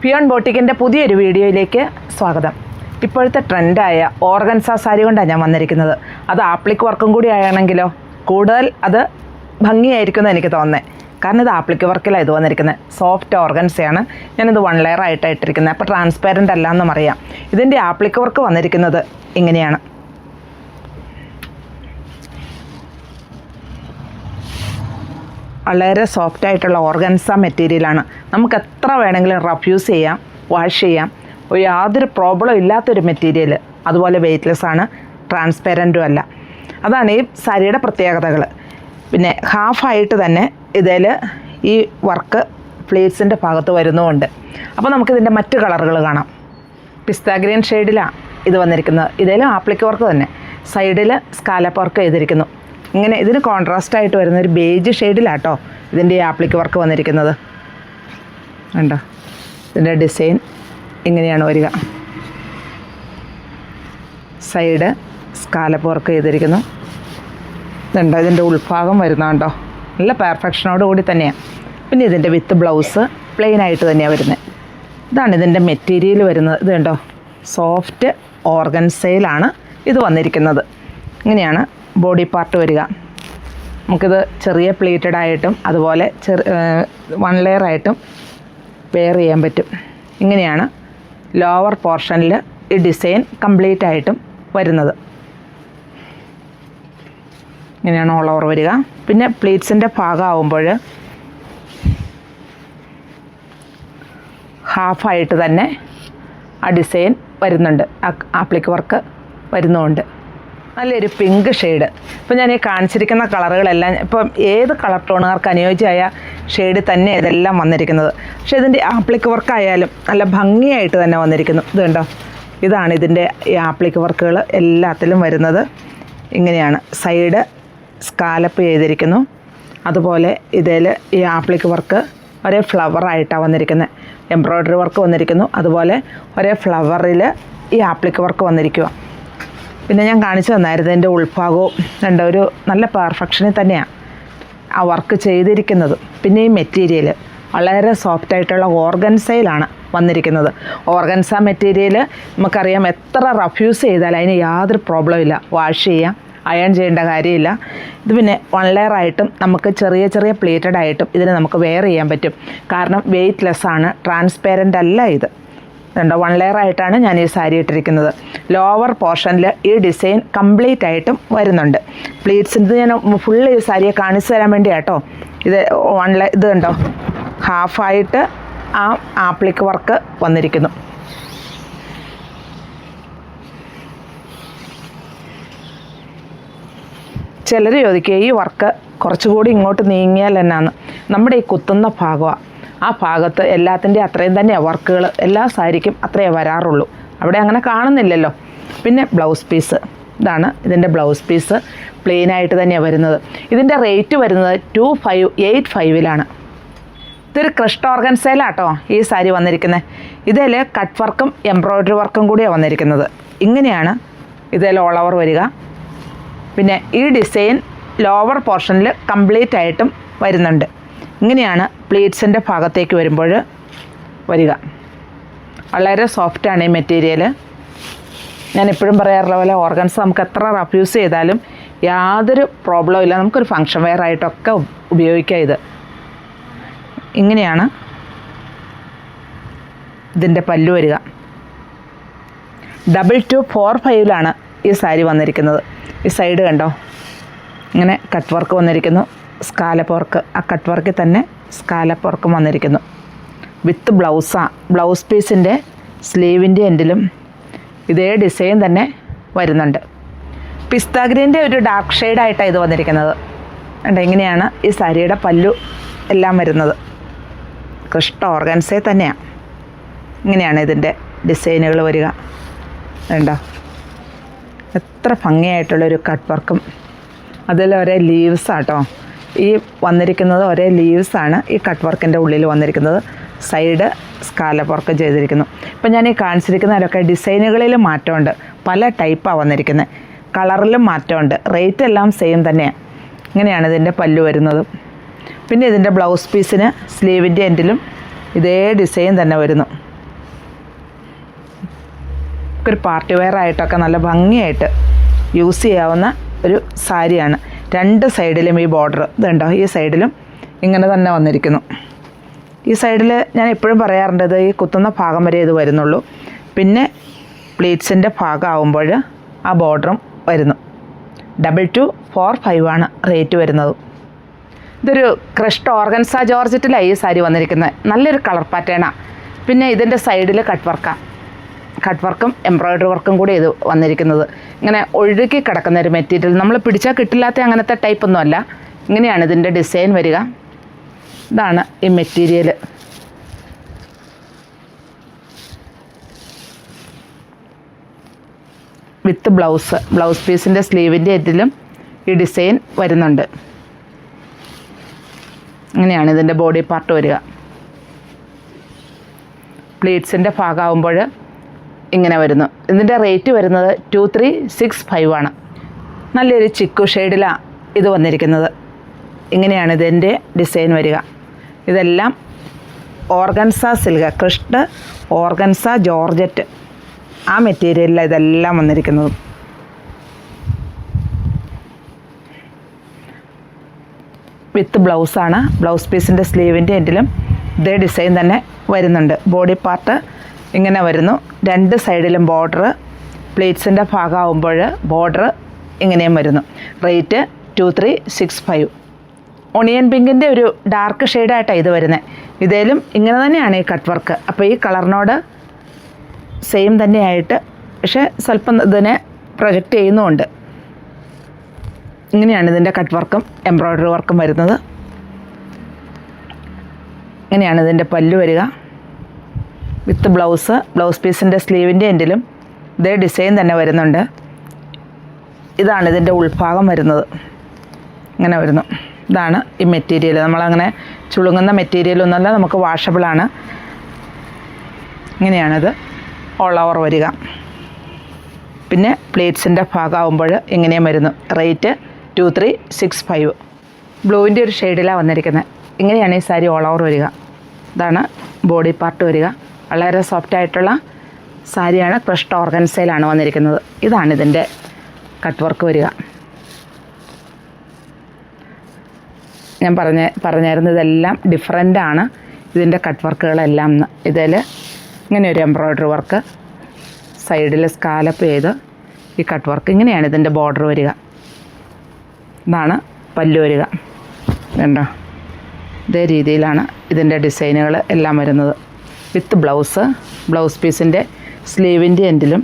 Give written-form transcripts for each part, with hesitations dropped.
Peon ബോട്ടിക്കിൻ്റെ പുതിയൊരു വീഡിയോയിലേക്ക് സ്വാഗതം. ഇപ്പോഴത്തെ ട്രെൻഡായ ഓർഗൻസ സാരി കൊണ്ടാണ് ഞാൻ വന്നിരിക്കുന്നത്. അത് ആപ്ലിക് വർക്കും കൂടി ആണെങ്കിലോ കൂടുതൽ അത് ഭംഗിയായിരിക്കുമെന്ന് എനിക്ക് തോന്നുന്നത്. കാരണം ഇത് ആപ്ലിക് വർക്കിലാണ് ഇത് വന്നിരിക്കുന്നത്. സോഫ്റ്റ് ഓർഗൻസയാണ്. ഞാനിത് 1 ലെയർ ആയിട്ടാണ് ഇട്ടിരിക്കുന്നത്. അപ്പോൾ ട്രാൻസ്പാരൻ്റ് അല്ല എന്നും അറിയാം. ഇതിൻ്റെ ആപ്ലിക് വർക്ക് വന്നിരിക്കുന്നത് ഇങ്ങനെയാണ്. വളരെ സോഫ്റ്റ് ആയിട്ടുള്ള ഓർഗൻസ മെറ്റീരിയലാണ്. നമുക്ക് എത്ര വേണമെങ്കിലും റഫ്യൂസ് ചെയ്യാം, വാഷ് ചെയ്യാം. യാതൊരു പ്രോബ്ലം ഇല്ലാത്തൊരു മെറ്റീരിയൽ. അതുപോലെ വെയ്റ്റ്ലെസ് ആണ്, ട്രാൻസ്പെറൻറ്റും അല്ല. അതാണ് ഈ സാരിയുടെ പ്രത്യേകതകൾ. പിന്നെ ഹാഫായിട്ട് തന്നെ ഇതിൽ ഈ വർക്ക് പ്ലീറ്റ്സിൻ്റെ ഭാഗത്ത് വരുന്നുമുണ്ട്. അപ്പോൾ നമുക്കിതിൻ്റെ മറ്റ് കളറുകൾ കാണാം. പിസ്ത ഗ്രീൻ ഷെയ്ഡിലാണ് ഇത് വന്നിരിക്കുന്നത്. ഇതിലും ആപ്ലിക് വർക്ക് തന്നെ. സൈഡിൽ സ്കാലപ്പ് വർക്ക് ചെയ്തിരിക്കുന്നു. ഇങ്ങനെ ഇതിന് കോൺട്രാസ്റ്റായിട്ട് വരുന്ന ഒരു ബേജ് ഷെയ്ഡിലാട്ടോ ഇതിൻ്റെ ഈ ആപ്ലിക് വർക്ക് വന്നിരിക്കുന്നത്. കണ്ടോ, ഇതിൻ്റെ ഡിസൈൻ ഇങ്ങനെയാണ് വരിക. സൈഡ് സ്കാലപ്പ് വർക്ക് ചെയ്തിരിക്കുന്നു. ഇതുണ്ടോ, ഇതിൻ്റെ ഉൾഭാഗം വരുന്നുണ്ടോ, നല്ല പെർഫെക്ഷനോട് കൂടി തന്നെയാണ്. പിന്നെ ഇതിൻ്റെ വിത്ത് ബ്ലൗസ് പ്ലെയിനായിട്ട് തന്നെയാണ് വരുന്നത്. ഇതാണ് ഇതിൻ്റെ മെറ്റീരിയൽ വരുന്നത്. ഇത് കണ്ടോ, സോഫ്റ്റ് ഓർഗൻസയിലാണ് ഇത് വന്നിരിക്കുന്നത്. ഇങ്ങനെയാണ് ബോഡി പാർട്ട് വരിക. നമുക്കിത് ചെറിയ പ്ലീറ്റഡ് ആയിട്ടും അതുപോലെ 1 ലെയർ ആയിട്ടും വെയർ ചെയ്യാൻ പറ്റും. ഇങ്ങനെയാണ് ലോവർ പോർഷനിൽ ഈ ഡിസൈൻ കംപ്ലീറ്റ് ആയിട്ടും വരുന്നത്. ഇങ്ങനെയാണ് ഓൾ ഓവർ വരിക. പിന്നെ പ്ലീറ്റ്സിൻ്റെ ഭാഗമാകുമ്പോൾ ഹാഫായിട്ട് തന്നെ ആ ഡിസൈൻ വരുന്നുണ്ട്, ആപ്ലിക് വർക്ക് വരുന്നുമുണ്ട്. നല്ലൊരു പിങ്ക് ഷെയ്ഡ്. ഇപ്പം ഞാൻ ഈ കാണിച്ചിരിക്കുന്ന കളറുകളെല്ലാം ഇപ്പം ഏത് കളർ ടോണുകാർക്ക് അനുയോജ്യമായ ഷെയ്ഡ് തന്നെ ഇതെല്ലാം വന്നിരിക്കുന്നത്. പക്ഷേ ഇതിൻ്റെ ആപ്ലിക് വർക്കായാലും നല്ല ഭംഗിയായിട്ട് തന്നെ വന്നിരിക്കുന്നു. ഇത് കണ്ടോ, ഇതാണ് ഇതിൻ്റെ ഈ ആപ്ലിക് വർക്കുകൾ എല്ലാത്തിലും വരുന്നത്. ഇങ്ങനെയാണ് സൈഡ് സ്കാലപ്പ് ചെയ്തിരിക്കുന്നു. അതുപോലെ ഇതിൽ ഈ ആപ്ലിക് വർക്ക് ഒരേ ഫ്ലവറായിട്ടാണ് വന്നിരിക്കുന്നത്. എംബ്രോയ്ഡറി വർക്ക് വന്നിരിക്കുന്നു. അതുപോലെ ഒരേ ഫ്ലവറിൽ ഈ ആപ്ലിക് വർക്ക് വന്നിരിക്കുക. പിന്നെ ഞാൻ കാണിച്ചു തന്നായിരുന്നു ഇതിൻ്റെ ഉൾഭാഗവും കണ്ടോ, ഒരു നല്ല പെർഫെക്ഷനിൽ തന്നെയാണ് ആ വർക്ക് ചെയ്തിരിക്കുന്നത്. പിന്നെ ഈ മെറ്റീരിയൽ വളരെ സോഫ്റ്റായിട്ടുള്ള ഓർഗൻസയിലാണ് വന്നിരിക്കുന്നത്. ഓർഗൻസ മെറ്റീരിയൽ നമുക്കറിയാം, എത്ര റഫ്യൂസ് ചെയ്താൽ അതിന് യാതൊരു പ്രോബ്ലം ഇല്ല. വാഷ് ചെയ്യാം, അയൺ ചെയ്യേണ്ട കാര്യമില്ല. ഇത് പിന്നെ 1 ലെയർ ആയിട്ടും നമുക്ക് ചെറിയ ചെറിയ പ്ലേറ്റഡ് ആയിട്ടും ഇതിന് നമുക്ക് വെയർ ചെയ്യാൻ പറ്റും. കാരണം വെയ്റ്റ്ലെസ് ആണ്, ട്രാൻസ്പെറൻ്റ് അല്ല ഇത്. കണ്ടോ, 1 ലെയർ ആയിട്ടാണ് ഞാൻ ഈ സാരി ഇട്ടിരിക്കുന്നത്. ലോവർ പോർഷനിൽ ഈ ഡിസൈൻ കംപ്ലീറ്റ് ആയിട്ടും വരുന്നുണ്ട്. പ്ലീറ്റ്സിൻ്റെ ഞാൻ ഫുള്ള് ഈ സാരിയെ കാണിച്ചു തരാൻ വേണ്ടി കേട്ടോ. ഇത് ഇത് കണ്ടോ, ഹാഫായിട്ട് ആ ആപ്ലിക് വർക്ക് വന്നിരിക്കുന്നു. ചിലർ ചോദിക്കുക ഈ വർക്ക് കുറച്ചുകൂടി ഇങ്ങോട്ട് നീങ്ങിയാൽ എന്നാന്ന്. നമ്മുടെ ഈ കുത്തുന്ന ഭാഗമാണ്, ആ ഭാഗത്ത് എല്ലാത്തിൻ്റെ അത്രയും തന്നെയാണ് വർക്കുകൾ. എല്ലാ സാരിക്കും അത്രയേ വരാറുള്ളൂ. അവിടെ അങ്ങനെ കാണുന്നില്ലല്ലോ. പിന്നെ ബ്ലൗസ് പീസ്, ഇതാണ് ഇതിൻ്റെ ബ്ലൗസ് പീസ്. പ്ലെയിനായിട്ട് തന്നെയാണ് വരുന്നത്. ഇതിൻ്റെ റേറ്റ് വരുന്നത് 2585 ഇതൊരു ക്രഷ്ഡ് ഓർഗൻസയിലാട്ടോ ഈ സാരി വന്നിരിക്കുന്നത്. ഇതിൽ കട്ട് വർക്കും എംബ്രോയ്ഡറി വർക്കും കൂടിയാണ് വന്നിരിക്കുന്നത്. ഇങ്ങനെയാണ് ഇതിൽ ഓൾ ഓവർ വരിക. പിന്നെ ഈ ഡിസൈൻ ലോവർ പോർഷനിൽ കംപ്ലീറ്റ് ആയിട്ടും വരുന്നുണ്ട്. ഇങ്ങനെയാണ് പ്ലീറ്റ്സിൻ്റെ ഭാഗത്തേക്ക് വരുമ്പോൾ വരിക. വളരെ സോഫ്റ്റാണ് ഈ മെറ്റീരിയൽ. ഞാൻ എപ്പോഴും പറയാറുള്ള പോലെ ഓർഗൻസ് നമുക്ക് എത്ര റഫ്യൂസ് ചെയ്താലും യാതൊരു പ്രോബ്ലം ഇല്ല. നമുക്കൊരു ഫങ്ഷൻ വെയർ ആയിട്ടൊക്കെ ഉപയോഗിക്കാം. ഇത് ഇങ്ങനെയാണ് ഇതിൻ്റെ പല്ലു വരിക. 2245 ഈ സാരി വന്നിരിക്കുന്നത്. ഈ സൈഡ് കണ്ടോ, ഇങ്ങനെ കട്ട് വർക്ക് വന്നിരിക്കുന്നു. സ്കാലപ്പ് വർക്ക്, ആ കട്ട് വർക്കിൽ തന്നെ സ്കാലപ്പ് വർക്കും വന്നിരിക്കുന്നു. വിത്ത് ബ്ലൗസാണ്. ബ്ലൗസ് പീസിൻ്റെ സ്ലീവിൻ്റെ എൻഡിലും ഇതേ ഡിസൈൻ തന്നെ വരുന്നുണ്ട്. പിസ്ത ഗ്രീൻ്റെ ഒരു ഡാർക്ക് ഷെയ്ഡായിട്ടാണ് ഇത് വന്നിരിക്കുന്നത്. കണ്ടോ, ഇങ്ങനെയാണ് ഈ സാരിയുടെ പല്ലു എല്ലാം വരുന്നത്. ക്രിസ്റ്റ ഓർഗൻസയിൽ തന്നെയാണ്. ഇങ്ങനെയാണ് ഇതിൻ്റെ ഡിസൈനുകൾ വരിക. കണ്ടോ, എത്ര ഭംഗിയായിട്ടുള്ളൊരു കട്ട് വർക്കും. അതിൽ ഒരേ ലീവ്സാട്ടോ ഈ വന്നിരിക്കുന്നത്. ഒരേ ലീവ്സാണ് ഈ കട്ട് വർക്കിൻ്റെ ഉള്ളിൽ വന്നിരിക്കുന്നത്. സൈഡ് സ്കാലപ്പ് വർക്ക് ചെയ്തിരിക്കുന്നു. ഇപ്പം ഞാൻ ഈ കാണിച്ചിരിക്കുന്നതിലൊക്കെ ഡിസൈനുകളിൽ മാറ്റമുണ്ട്. പല ടൈപ്പാണ് വന്നിരിക്കുന്നത്. കളറിലും മാറ്റമുണ്ട്. റേറ്റ് എല്ലാം സെയിം തന്നെയാണ്. ഇങ്ങനെയാണ് ഇതിൻ്റെ പല്ലു വരുന്നത്. പിന്നെ ഇതിൻ്റെ ബ്ലൗസ് പീസിന് സ്ലീവിൻ്റെ എൻഡിലും ഇതേ ഡിസൈൻ തന്നെ വരുന്നു. ഒരു പാർട്ടി വെയർ ആയിട്ടൊക്കെ നല്ല ഭംഗിയായിട്ട് യൂസ് ചെയ്യാവുന്ന ഒരു സാരിയാണ്. 2 സൈഡിലും ഈ ബോർഡർ ഇതുണ്ടോ, ഈ സൈഡിലും ഇങ്ങനെ തന്നെ വന്നിരിക്കുന്നു. ഈ സൈഡിൽ ഞാൻ എപ്പോഴും പറയാറുണ്ട്, ഇത് ഈ കുത്തുന്ന ഭാഗം വരെ ഇത് വരുന്നുള്ളൂ. പിന്നെ പ്ലീറ്റ്സിൻ്റെ ഭാഗമാകുമ്പോൾ ആ ബോർഡറും വരുന്നു. 2245 ആണ് റേറ്റ് വരുന്നത്. ഇതൊരു ക്രഷ്ഡ് ഓർഗൻസ ജോർജറ്റിലാണ് ഈ സാരി വന്നിരിക്കുന്നത്. നല്ലൊരു കളർ പാറ്റേണാണ്. പിന്നെ ഇതിൻ്റെ സൈഡിൽ കട്ട് വർക്കും എംബ്രോയ്ഡറി വർക്കും കൂടി ഇത് വന്നിരിക്കുന്നത്. ഇങ്ങനെ ഒഴുകി കിടക്കുന്ന ഒരു മെറ്റീരിയൽ, നമ്മൾ പിടിച്ചാൽ കിട്ടില്ലാത്ത അങ്ങനത്തെ ടൈപ്പൊന്നും അല്ല. ഇങ്ങനെയാണ് ഇതിൻ്റെ ഡിസൈൻ വരിക. ഇതാണ് ഈ മെറ്റീരിയൽ. വിത്ത് ബ്ലൗസ് പീസിൻ്റെ സ്ലീവിൻ്റെ എറ്റിലും ഈ ഡിസൈൻ വരുന്നുണ്ട്. ഇങ്ങനെയാണ് ഇതിൻ്റെ ബോഡി പാർട്ട് വരിക. പ്ലീറ്റ്സിൻ്റെ ഭാഗമാകുമ്പോൾ ഇങ്ങനെ വരുന്നു. ഇതിൻ്റെ റേറ്റ് വരുന്നത് 2365 ആണ്. നല്ലൊരു ചിക്കു ഷെയ്ഡിലാണ് ഇത് വന്നിരിക്കുന്നത്. ഇങ്ങനെയാണ് ഇതിൻ്റെ ഡിസൈൻ വരിക. ഇതെല്ലാം organza silk, crushed organza georgette, ആ മെറ്റീരിയലിലാണ് ഇതെല്ലാം വന്നിരിക്കുന്നത്. വിത്ത് ബ്ലൗസാണ്. ബ്ലൗസ് പീസിൻ്റെ സ്ലീവിൻ്റെ എൻഡിലും ഇതേ ഡിസൈൻ തന്നെ വരുന്നുണ്ട്. ബോഡി പാർട്ട് ഇങ്ങനെ വരുന്നു. 2 സൈഡിലും ബോർഡർ, പ്ലേറ്റ്സിൻ്റെ ഭാഗമാകുമ്പോൾ ബോർഡർ ഇങ്ങനെയും വരുന്നു. റേറ്റ് 2365. ഒണിയൻ പിങ്കിൻ്റെ ഒരു ഡാർക്ക് ഷെയ്ഡായിട്ടാണ് ഇത് വരുന്നത്. ഇതേലും ഇങ്ങനെ തന്നെയാണ് ഈ കട്ട് വർക്ക്. അപ്പോൾ ഈ കളറിനോട് സെയിം തന്നെയായിട്ട്, പക്ഷേ സ്വല്പം ഇതിനെ പ്രൊജക്റ്റ് ചെയ്യുന്നുമുണ്ട്. ഇങ്ങനെയാണ് ഇതിൻ്റെ കട്ട് വർക്കും എംബ്രോയ്ഡറി വർക്കും വരുന്നത്. ഇങ്ങനെയാണ് ഇതിൻ്റെ പല്ലു വരിക. വിത്ത് ബ്ലൗസ് പീസിൻ്റെ സ്ലീവിൻ്റെ എൻഡിലും ഇതേ ഡിസൈൻ തന്നെ വരുന്നുണ്ട്. ഇതാണ് ഇതിൻ്റെ ഉൾഭാഗം വരുന്നത്. ഇങ്ങനെ വരുന്നു. ഇതാണ് ഈ മെറ്റീരിയൽ. നമ്മളങ്ങനെ ചുളുങ്ങുന്ന മെറ്റീരിയലൊന്നുമല്ല, നമുക്ക് വാഷബിളാണ്. ഇങ്ങനെയാണിത് ഓൾ ഓവർ വരിക. പിന്നെ പ്ലേറ്റ്സിൻ്റെ ഭാഗമാകുമ്പോൾ ഇങ്ങനെയും വരുന്നു. റേറ്റ് 2365. ബ്ലൂവിൻ്റെ ഒരു ഷെയ്ഡിലാണ് വന്നിരിക്കുന്നത്. ഇങ്ങനെയാണ് ഈ സാരി ഓൾ ഓവർ വരിക. ഇതാണ് ബോഡി പാർട്ട് വരിക. വളരെ സോഫ്റ്റ് ആയിട്ടുള്ള സാരിയാണ്. ക്രഷ്ഡ് ഓർഗൻസയിലാണ് വന്നിരിക്കുന്നത്. ഇതാണ് ഇതിൻ്റെ കട്ട് വർക്ക് വരിക. ഞാൻ പറഞ്ഞായിരുന്നു ഇതെല്ലാം ഡിഫറൻ്റാണ് ഇതിൻ്റെ കട്ട് വർക്കുകളെല്ലാം. ഇതിൽ ഇങ്ങനെ ഒരു എംബ്രോയ്ഡറി വർക്ക്, സൈഡിൽ സ്കാലപ്പ് ചെയ്ത് ഈ കട്ട് വർക്ക്. ഇങ്ങനെയാണ് ഇതിൻ്റെ ബോർഡർ വരിക. ഇതാണ് പല്ലു വരിക. കണ്ടോ, ഇതേ രീതിയിലാണ് ഇതിൻ്റെ ഡിസൈനുകൾ എല്ലാം വരുന്നത്. വിത്ത് ബ്ലൗസ് പീസിൻ്റെ സ്ലീവിൻ്റെ എൻഡിലും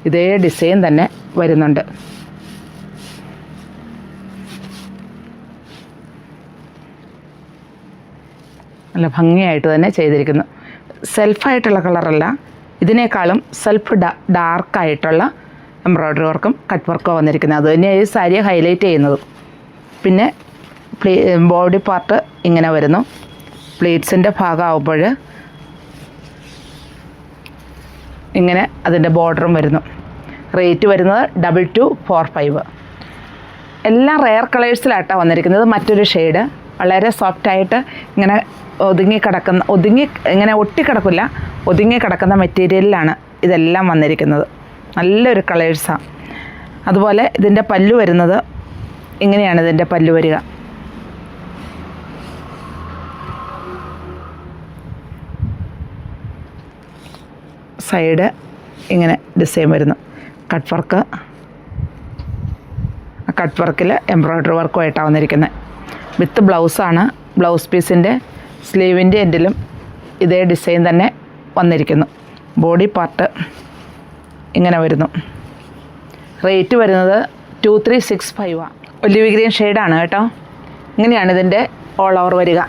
ഇതേ ഡിസൈൻ തന്നെ വരുന്നുണ്ട്. നല്ല ഭംഗിയായിട്ട് തന്നെ ചെയ്തിരിക്കുന്നു. സെൽഫായിട്ടുള്ള കളറല്ല, ഇതിനേക്കാളും സെൽഫ് ഡാർക്കായിട്ടുള്ള എംബ്രോയ്ഡറി വർക്കും കട്ട് വർക്കും വന്നിരിക്കുന്നത്. അത് തന്നെ ഈ സാരിയെ ഹൈലൈറ്റ് ചെയ്യുന്നത്. പിന്നെ ബോഡി പാർട്ട് ഇങ്ങനെ വരുന്നു. പ്ലീറ്റ്സിൻ്റെ ഭാഗമാകുമ്പോൾ ഇങ്ങനെ അതിൻ്റെ ബോർഡറും വരുന്നു. റേറ്റ് വരുന്നത് 2245. എല്ലാം റെയർ കളേഴ്സിലായിട്ടാണ് വന്നിരിക്കുന്നത്. മറ്റൊരു ഷെയ്ഡ് വളരെ സോഫ്റ്റായിട്ട് ഇങ്ങനെ ഇങ്ങനെ ഒട്ടിക്കിടക്കില്ല, ഒതുങ്ങി കിടക്കുന്ന മെറ്റീരിയലിലാണ് ഇതെല്ലാം വന്നിരിക്കുന്നത്. നല്ലൊരു കളേഴ്സാണ്. അതുപോലെ ഇതിൻ്റെ പല്ലു വരുന്നത് ഇങ്ങനെയാണ്. ഇതിൻ്റെ പല്ലു വരിക. സൈഡ് ഇങ്ങനെ ഡിസൈൻ വരുന്നു. കട്ട് വർക്കിൽ എംബ്രോയ്ഡറി വർക്കുമായിട്ടാണ് വന്നിരിക്കുന്നത്. വിത്ത് ബ്ലൗസാണ്. ബ്ലൗസ് പീസിൻ്റെ സ്ലീവിൻ്റെ എൻഡിലും ഇതേ ഡിസൈൻ തന്നെ വന്നിരിക്കുന്നു. ബോഡി പാർട്ട് ഇങ്ങനെ വരുന്നു. റേറ്റ് വരുന്നത് 2365 ആണ്. ഒലിവ് ഗ്രീൻ ഷെയ്ഡാണ് കേട്ടോ. ഇങ്ങനെയാണ് ഇതിൻ്റെ ഓൾ ഓവർ വരിക.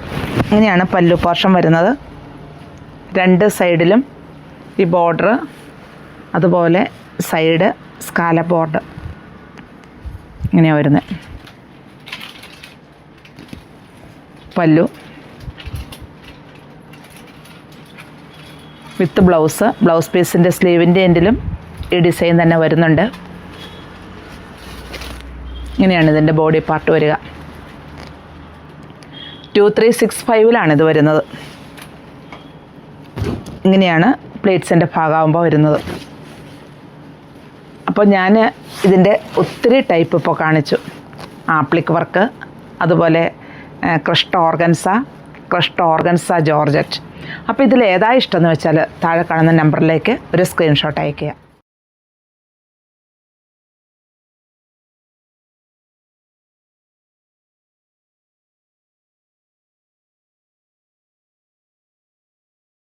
ഇങ്ങനെയാണ് പല്ലു പോർഷൻ വരുന്നത്. 2 സൈഡിലും ഈ ബോർഡർ, അതുപോലെ സൈഡ് സ്കാലപ്പ് ബോർഡർ ഇങ്ങനെയാണ് വരുന്നത്. പല്ലു വിത്ത് ബ്ലൗസ് പീസിൻ്റെ സ്ലീവിൻ്റെ എൻഡിലും ഈ ഡിസൈൻ തന്നെ വരുന്നുണ്ട്. ഇങ്ങനെയാണ് ഇതിൻ്റെ ബോഡി പാർട്ട് വരിക. 2365 ഇത് വരുന്നത്. ഇങ്ങനെയാണ് പ്ലേറ്റ്സിൻ്റെ ഭാഗമാകുമ്പോൾ വരുന്നത്. അപ്പോൾ ഞാൻ ഇതിൻ്റെ ഒത്തിരി ടൈപ്പ് ഇപ്പോൾ കാണിച്ചു. ആപ്ലിക് വർക്ക്, അതുപോലെ ക്രഷ്ഡ് ഓർഗൻസ ജോർജറ്റ്. അപ്പോൾ ഇതിൽ ഏതാ ഇഷ്ടമെന്ന് വെച്ചാൽ താഴെ കാണുന്ന നമ്പറിലേക്ക് ഒരു സ്ക്രീൻഷോട്ട് അയയ്ക്കുക.